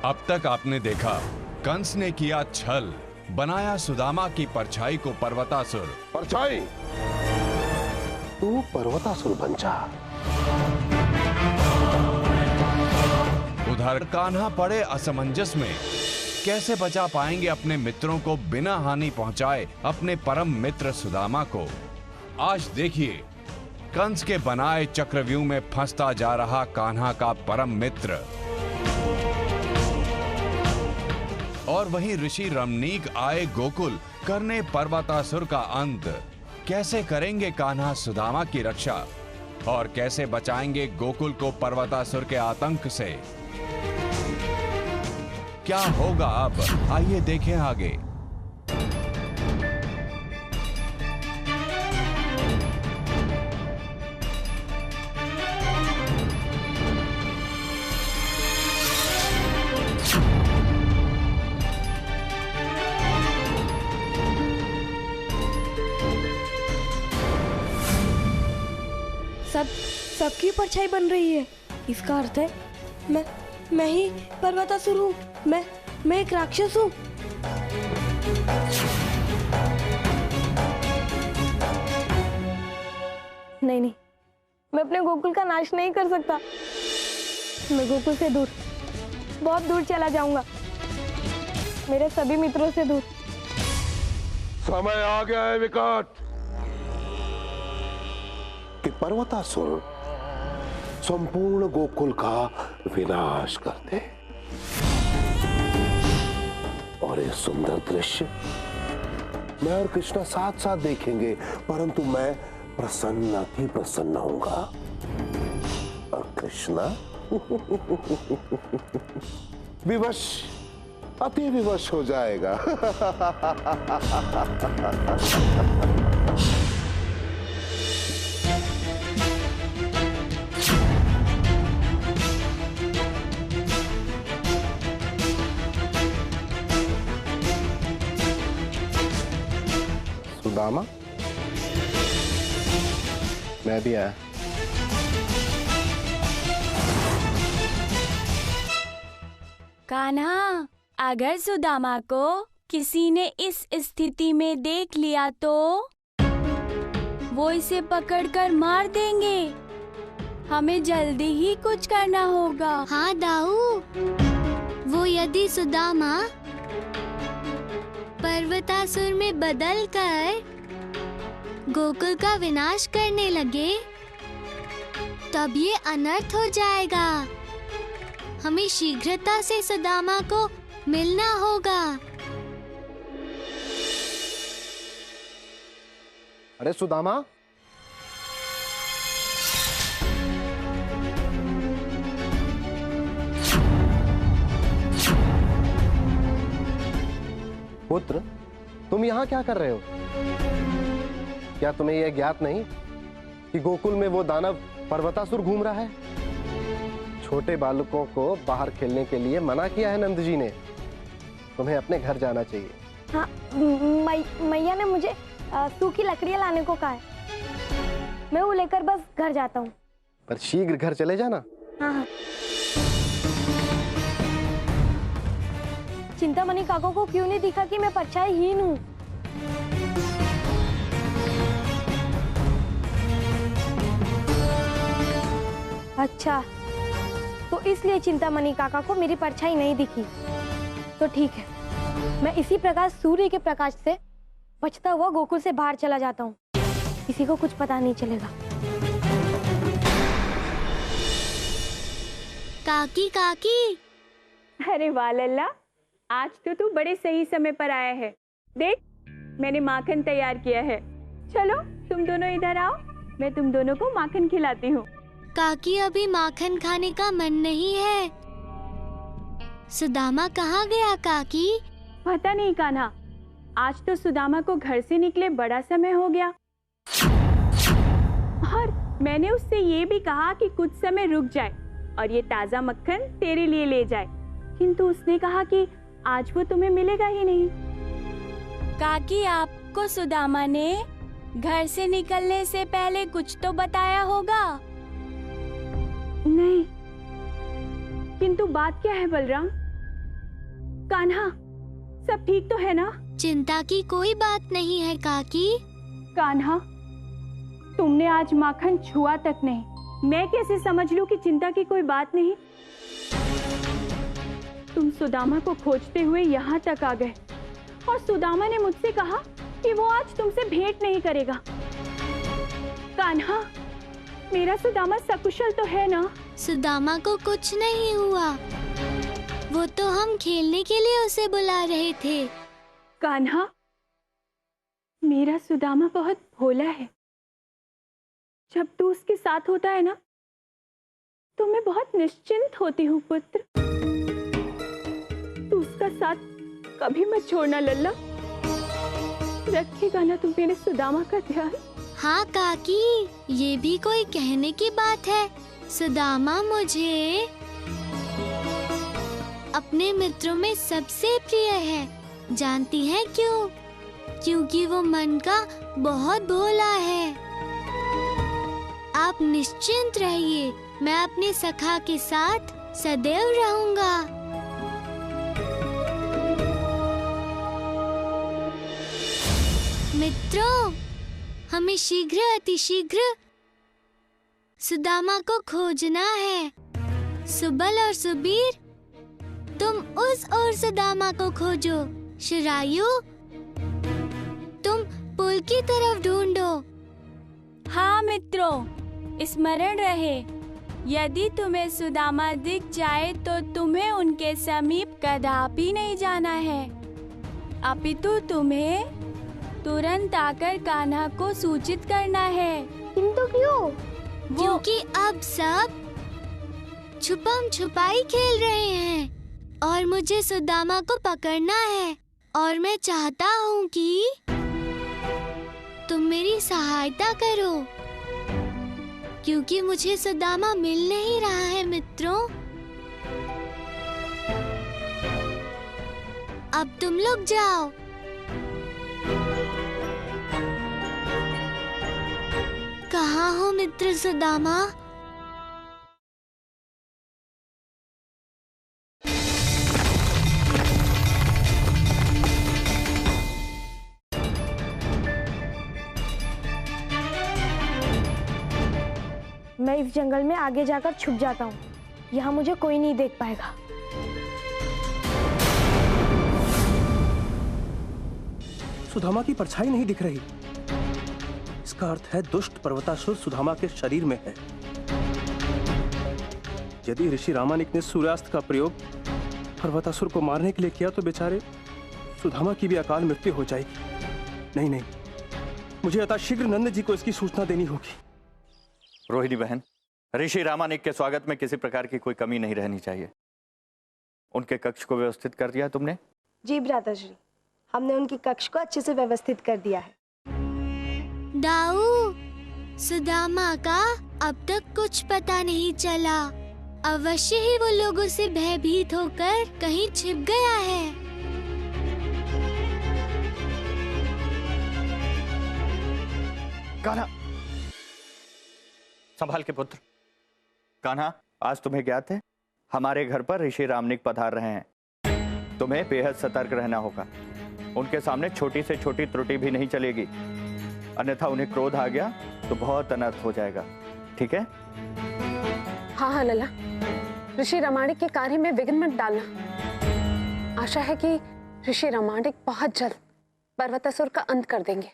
अब तक आपने देखा, कंस ने किया छल, बनाया सुदामा की परछाई को पर्वतासुर। परछाई? तू पर्वतासुर बन जा। उधर कान्हा पड़े असमंजस में। कैसे बचा पाएंगे अपने मित्रों को बिना हानि पहुंचाए अपने परम मित्र सुदामा को? आज देखिए, कंस के बनाए चक्रव्यूह में फंसता जा रहा कान्हा का परम मित्र। और वहीं ऋषि रमणीक आए गोकुल करने पर्वतासुर का अंत। कैसे करेंगे कान्हा सुदामा की रक्षा और कैसे बचाएंगे गोकुल को पर्वतासुर के आतंक से? क्या होगा अब, आइए देखें आगे। सबकी परछाई बन रही है। इसका अर्थ है मैं ही पर्वतासुर हूँ। मैं एक राक्षस हूँ। नहीं, मैं अपने गोकुल का नाश नहीं कर सकता। मैं गोकुल से दूर, बहुत दूर चला जाऊंगा, मेरे सभी मित्रों से दूर। समय आ गया है विकट कि पर्वतासुर संपूर्ण गोकुल का विनाश कर दे। और ये सुंदर दृश्य मैं और कृष्णा साथ साथ देखेंगे, परंतु मैं प्रसन्न ही प्रसन्न होऊंगा और कृष्णा विवश, अति विवश हो जाएगा। सुदामा, मैं भी आया। कान्हा, अगर सुदामा को किसी ने इस स्थिति में देख लिया तो वो इसे पकड़कर मार देंगे। हमें जल्दी ही कुछ करना होगा। हाँ दाऊ, वो यदि सुदामा पर्वतासुर में बदलकर गोकुल का विनाश करने लगे तब ये अनर्थ हो जाएगा। हमें शीघ्रता से सुदामा को मिलना होगा। अरे सुदामा, पुत्र, तुम यहाँ क्या कर रहे हो? क्या तुम्हें यह ज्ञात नहीं कि गोकुल में वो दानव पर्वतासुर घूम रहा है? छोटे बालकों को बाहर खेलने के लिए मना किया है नंद जी ने। तुम्हें अपने घर जाना चाहिए। हाँ, मैया ने मुझे सूखी लकड़ियाँ लाने को कहा है। मैं वो लेकर बस घर जाता हूँ। पर शीघ्र घर चले जाना। हाँ। चिंतामणि काका को क्यों नहीं दिखा कि मैं परछाईहीन हूँ? अच्छा, तो इसलिए चिंतामणि काका को मेरी परछाई नहीं दिखी। तो ठीक है, मैं इसी प्रकार सूर्य के प्रकाश से बचता हुआ गोकुल से बाहर चला जाता हूँ। किसी को कुछ पता नहीं चलेगा। काकी काकी। अरे वाह लल्ला, आज तो तू बड़े सही समय पर आया है। देख, मैंने माखन तैयार किया है। चलो तुम दोनों इधर आओ, मैं तुम दोनों को माखन खिलाती हूँ। काकी, अभी माखन खाने का मन नहीं है। सुदामा कहाँ गया काकी? पता नहीं कान्हा, आज तो सुदामा को घर से निकले बड़ा समय हो गया। और मैंने उससे ये भी कहा कि कुछ समय रुक जाए और ये ताजा मक्खन तेरे लिए ले जाए, किंतु उसने कहा कि आज वो तुम्हें मिलेगा ही नहीं। काकी, आपको सुदामा ने घर से निकलने से पहले कुछ तो बताया होगा। नहीं, किंतु बात क्या है बलराम? कान्हा, सब ठीक तो है ना? चिंता की कोई बात नहीं है काकी। कान्हा, तुमने आज माखन छुआ तक नहीं। मैं कैसे समझ लूं कि चिंता की कोई बात नहीं? तुम सुदामा को खोजते हुए यहाँ तक आ गए और सुदामा ने मुझसे कहा कि वो आज तुमसे भेंट नहीं करेगा। कान्हा, मेरा सुदामा सकुशल तो है ना? सुदामा को कुछ नहीं हुआ, वो तो हम खेलने के लिए उसे बुला रहे थे। कान्हा, मेरा सुदामा बहुत भोला है। जब तू उसके साथ होता है ना, तो मैं बहुत निश्चिंत होती हूँ पुत्र। तू उसका साथ कभी मत छोड़ना लल्ला। रखेगा ना तू मेरे सुदामा का ध्यान? हाँ काकी, ये भी कोई कहने की बात है। सुदामा मुझे अपने मित्रों में सबसे प्रिय है। जानती हैं क्यों? क्योंकि वो मन का बहुत भोला है। आप निश्चिंत रहिए, मैं अपने सखा के साथ सदैव रहूंगा। मित्रों, हमें शीघ्र अतिशीघ्र सुदामा को खोजना है। सुबल और सुबीर, तुम उस ओर सुदामा को खोजो। शरायु, तुम पुल की तरफ ढूंढो। हाँ मित्रों, स्मरण रहे, यदि तुम्हें सुदामा दिख जाए तो तुम्हें उनके समीप कदापि नहीं जाना है, अपितु तुम्हें तुरंत आकर कान्हा को सूचित करना है। किंतु क्यों? क्योंकि अब सब छुपम छुपाई खेल रहे हैं और मुझे सुदामा को पकड़ना है। और मैं चाहता हूँ कि तुम मेरी सहायता करो, क्योंकि मुझे सुदामा मिल नहीं रहा है मित्रों। अब तुम लोग जाओ। कहाँ हो मित्र सुदामा? मैं इस जंगल में आगे जाकर छुप जाता हूँ। यहाँ मुझे कोई नहीं देख पाएगा। सुदामा की परछाई नहीं दिख रही। इसका अर्थ है दुष्ट पर्वतासुर सुदामा के शरीर में है। यदि ऋषि रामानिक ने सूर्यास्त का प्रयोग पर्वतासुर को मारने के लिए किया तो बेचारे सुदामा की भी अकाल मृत्यु हो जाएगी। नहीं नहीं, मुझे यथाशीघ्र नंद जी को इसकी सूचना देनी होगी। रोहिणी बहन, ऋषि रामानिक के स्वागत में किसी प्रकार की कोई कमी नहीं रहनी चाहिए। उनके कक्ष को व्यवस्थित कर दिया तुमने? जी भ्राताश्री, हमने उनके कक्ष को अच्छे से व्यवस्थित कर दिया है। दाऊ, सुदामा का अब तक कुछ पता नहीं चला। अवश्य ही वो लोगों से भयभीत होकर कहीं छिप गया है। कान्हा, संभाल के पुत्र। कान्हा, आज तुम्हें ज्ञात है हमारे घर पर ऋषि रामनिक पधार रहे हैं। तुम्हें बेहद सतर्क रहना होगा। उनके सामने छोटी से छोटी त्रुटि भी नहीं चलेगी, अन्यथा उन्हें क्रोध आ गया तो बहुत अनर्थ हो जाएगा। ठीक है? हाँ हाँ लला, ऋषि रामानिक के कार्य में विघ्न मत डालना। आशा है कि ऋषि रामानिक बहुत जल्द पर्वतासुर का अंत कर देंगे।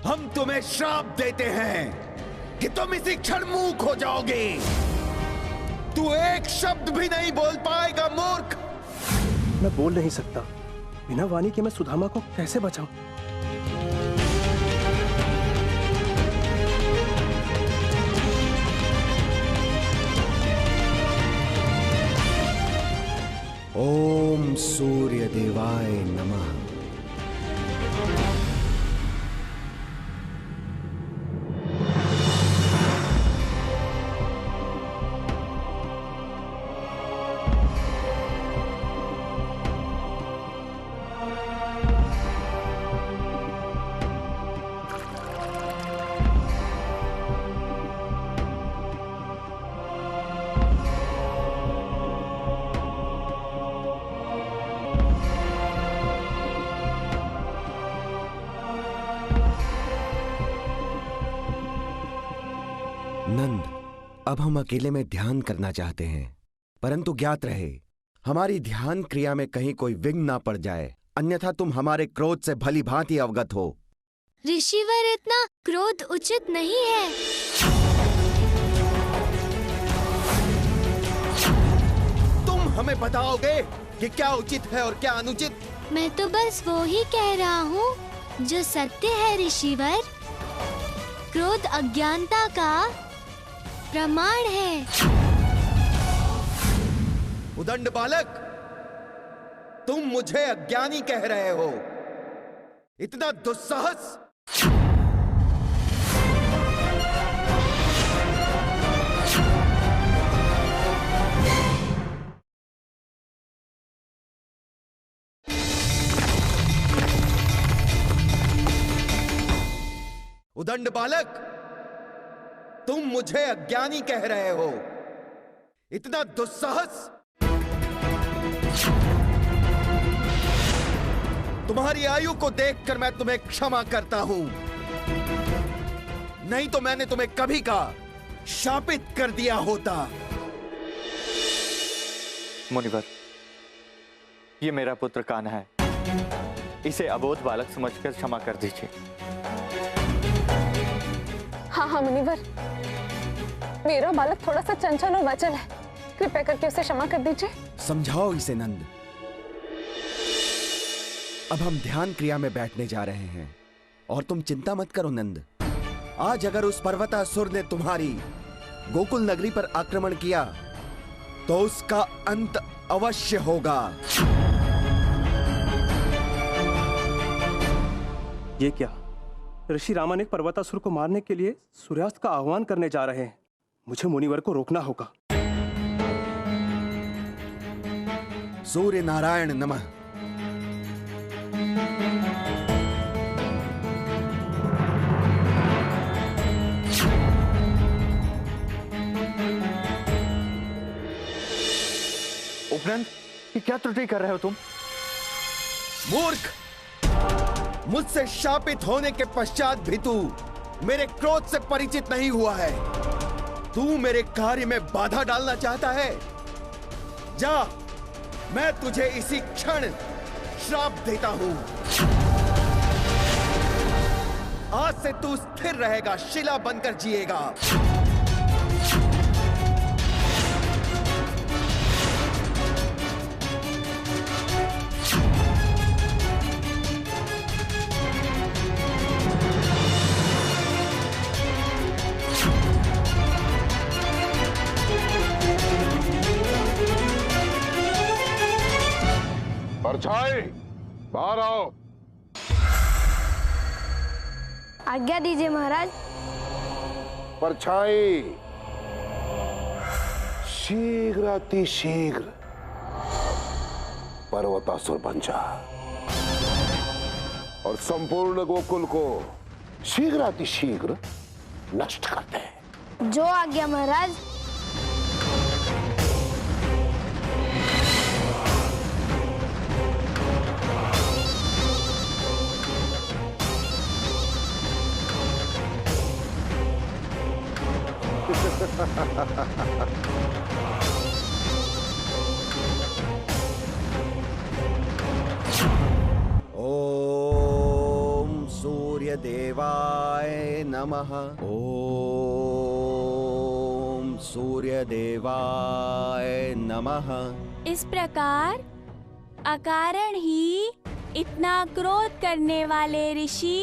हम तुम्हें श्राप देते हैं कि तुम इसी क्षण मूक हो जाओगे। तू एक शब्द भी नहीं बोल पाएगा मूर्ख। मैं बोल नहीं सकता। बिना वाणी के मैं सुदामा को कैसे बचाऊं? ओम सूर्य देवाय नमः। नंद, अब हम अकेले में ध्यान करना चाहते हैं, परंतु ज्ञात रहे हमारी ध्यान क्रिया में कहीं कोई विघ्न ना पड़ जाए, अन्यथा तुम हमारे क्रोध से भली भांति अवगत हो। ऋषिवर, इतना क्रोध उचित नहीं है। तुम हमें बताओगे कि क्या उचित है और क्या अनुचित? मैं तो बस वो ही कह रहा हूँ जो सत्य है ऋषिवर। क्रोध अज्ञानता का प्रमाण है। उदंड बालक, तुम मुझे अज्ञानी कह रहे हो? इतना दुस्साहस! उदंड बालक, तुम मुझे अज्ञानी कह रहे हो? इतना दुस्साहस! तुम्हारी आयु को देखकर मैं तुम्हें क्षमा करता हूं, नहीं तो मैंने तुम्हें कभी का शापित कर दिया होता। मुनिवर, ये मेरा पुत्र कान्हा है, इसे अबोध बालक समझकर क्षमा कर दीजिए। हाँ मुनिवर, मेरा बालक थोड़ा सा चंचल और वाचल है, कृपया करके उसे क्षमा कर दीजिए। समझाओ इसे नंद। अब हम ध्यान क्रिया में बैठने जा रहे हैं और तुम चिंता मत करो नंद। आज अगर उस पर्वतासुर ने तुम्हारी गोकुल नगरी पर आक्रमण किया तो उसका अंत अवश्य होगा। ये क्या? ऋषि रामानिक पर्वतासुर को मारने के लिए सूर्यास्त का आह्वान करने जा रहे हैं। मुझे मुनिवर को रोकना होगा। सूर्य नारायण नमः। उपनंद, ये क्या त्रुटि कर रहे हो तुम? मूर्ख! मुझसे शापित होने के पश्चात भी तू मेरे क्रोध से परिचित नहीं हुआ है। तू मेरे कार्य में बाधा डालना चाहता है? जा, मैं तुझे इसी क्षण श्राप देता हूं। आज से तू स्थिर रहेगा, शिला बनकर जिएगा। परछाई, बाहर आओ। आज्ञा दीजिए महाराज। परछाई, शीघ्र अतिशीघ्र पर्वतासुर बन जा और संपूर्ण गोकुल को शीघ्र अतिशीघ्र नष्ट कर दे। जो आज्ञा महाराज। ओम सूर्य देवाय नमः। ओम सूर्य देवाय नमः। इस प्रकार अकारण ही इतना क्रोध करने वाले ऋषि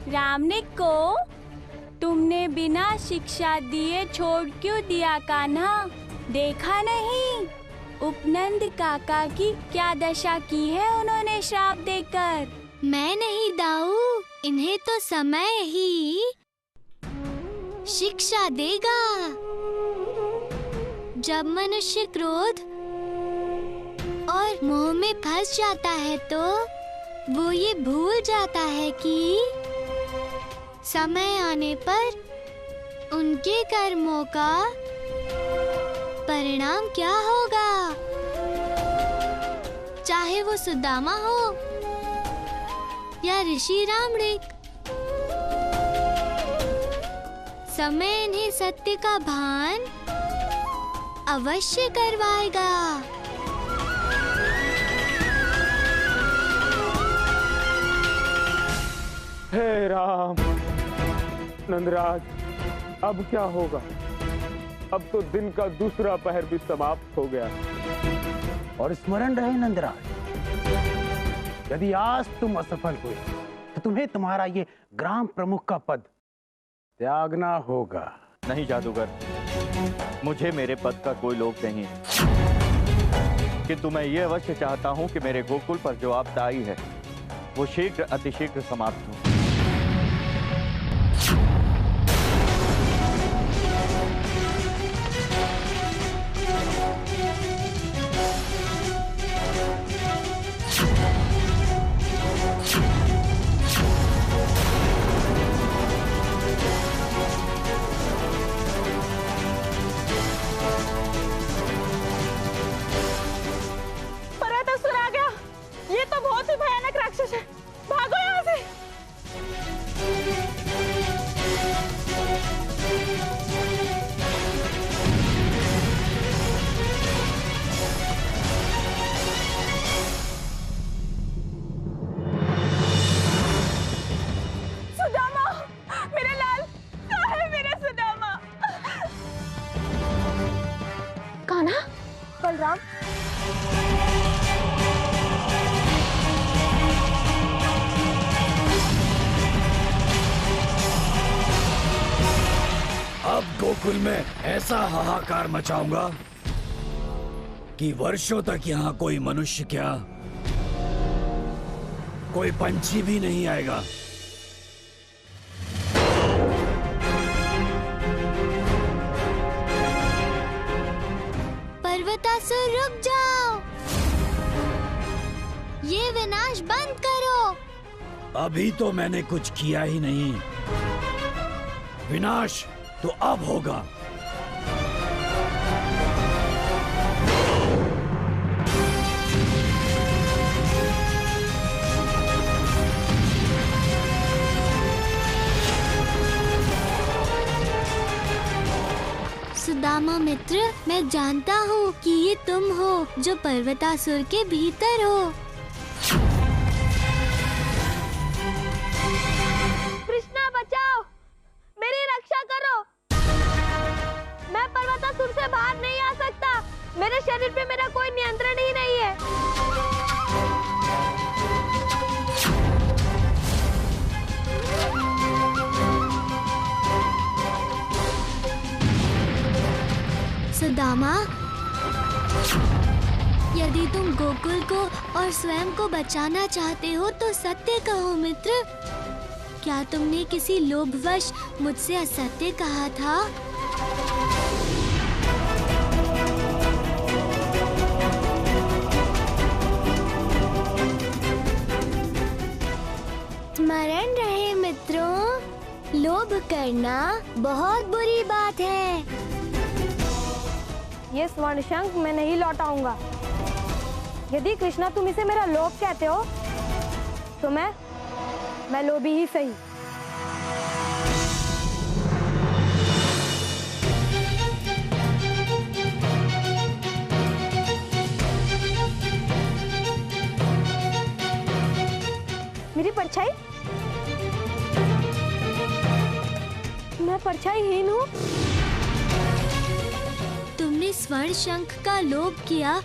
रामनिक को तुमने बिना शिक्षा दिए छोड़ क्यों दिया कान्हा? देखा नहीं उपनंद काका की क्या दशा की है उन्होंने श्राप देकर? मैं नहीं दाऊ, इन्हें तो समय ही शिक्षा देगा। जब मनुष्य क्रोध और मोह में फंस जाता है तो वो ये भूल जाता है कि समय आने पर उनके कर्मों का परिणाम क्या होगा। चाहे वो सुदामा हो या ऋषि रामनिक, समय इन्हें सत्य का भान अवश्य करवाएगा। हे राम, नंदराज, अब क्या होगा? अब तो दिन का दूसरा पहर भी समाप्त हो गया। और स्मरण रहे नंदराज, यदि आज तुम असफल हुए तो तुम्हें तुम्हारा ये ग्राम प्रमुख का पद त्यागना होगा। नहीं जादूगर, मुझे मेरे पद का कोई लोभ नहीं, किंतु मैं ये अवश्य चाहता हूं कि मेरे गोकुल पर जो आपदा आई है वो शीघ्र अतिशीघ्र समाप्त हो। पर्वतासुर आ गया। ये तो बहुत ही भयानक राक्षस है। भागो यहाँ से। सुदामा, मेरा लाल, कहाँ है मेरा सुदामा? कान्हा, बलराम, अब गोकुल में ऐसा हाहाकार मचाऊंगा कि वर्षों तक यहाँ कोई मनुष्य क्या, कोई पंछी भी नहीं आएगा। पर्वतासुर, रुक जाओ। ये विनाश बंद करो। अभी तो मैंने कुछ किया ही नहीं, विनाश तो अब होगा। सुदामा मित्र, मैं जानता हूँ कि ये तुम हो जो पर्वतासुर के भीतर हो। कृष्णा बचाओ, मेरी रक्षा करो। मैं पर्वतासुर से बाहर नहीं आ सकता। मेरे शरीर पे मेरा कोई नियंत्रण ही नहीं है। सुदामा, यदि तुम गोकुल को और स्वयं को बचाना चाहते हो तो सत्य कहो मित्र। क्या तुमने किसी लोभवश मुझसे असत्य कहा था? स्मरण रहे मित्रों, लोभ करना बहुत बुरी बात है। ये स्वर्ण शंख मैं नहीं लौटाऊंगा। यदि कृष्णा तुम इसे मेरा लोभ कहते हो तो मैं लोभी ही सही। मेरी परछाई, मैं परछाईहीन हूँ। तुमने स्वर्ण शंख का लोभ किया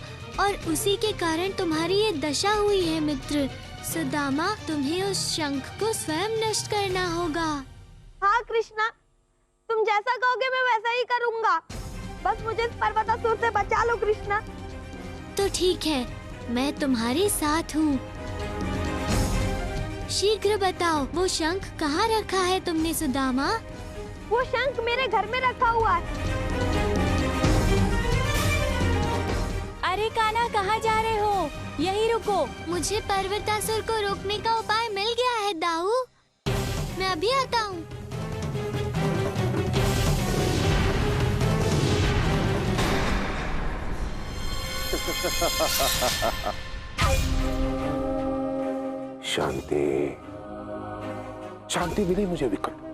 और उसी के कारण तुम्हारी ये दशा हुई है मित्र। सुदामा, तुम्हें उस शंख को स्वयं नष्ट करना होगा। हाँ कृष्णा, तुम जैसा कहोगे मैं वैसा ही करूँगा। बस मुझे इस पर्वतासुर से बचा लो कृष्णा। तो ठीक है, मैं तुम्हारे साथ हूँ। शीघ्र बताओ, वो शंख कहाँ रखा है तुमने सुदामा? वो शंख मेरे घर में रखा हुआ है। अरे कान्हा, कहाँ जा रहे हो? यहीं रुको। मुझे पर्वतासुर को रोकने का उपाय मिल गया है दाऊ। मैं अभी आता हूँ। शांति, शांति मिली मुझे विकट।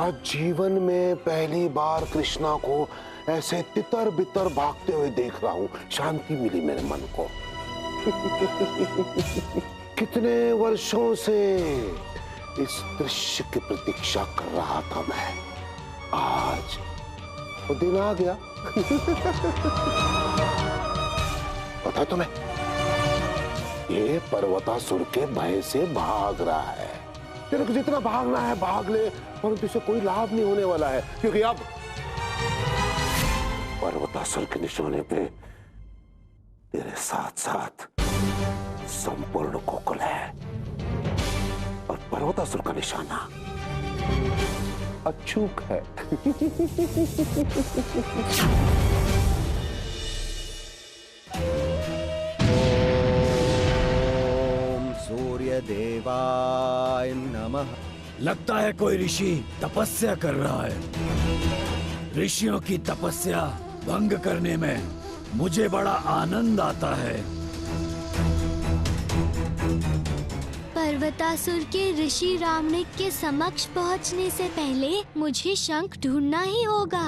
आज जीवन में पहली बार कृष्णा को ऐसे तितर बितर भागते हुए देख रहा हूं। शांति मिली मेरे मन को। कितने वर्षों से इस दृश्य की प्रतीक्षा कर रहा था मैं। आज वो दिन आ गया। पता है तुम्हें, ये पर्वतासुर के भय से भाग रहा है। तेरे को जितना भागना है भाग ले, परंतु इसे कोई लाभ नहीं होने वाला है, क्योंकि अब पर्वतासुर के निशाने पे तेरे साथ साथ संपूर्ण गोकुल है, और पर्वतासुर का निशाना अचूक है। ओम सूर्य देवाय नमः। लगता है कोई ऋषि तपस्या कर रहा है। ऋषियों की तपस्या भंग करने में मुझे बड़ा आनंद आता है। पर्वतासुर के ऋषि रामनिक के समक्ष पहुंचने से पहले मुझे शंख ढूंढना ही होगा।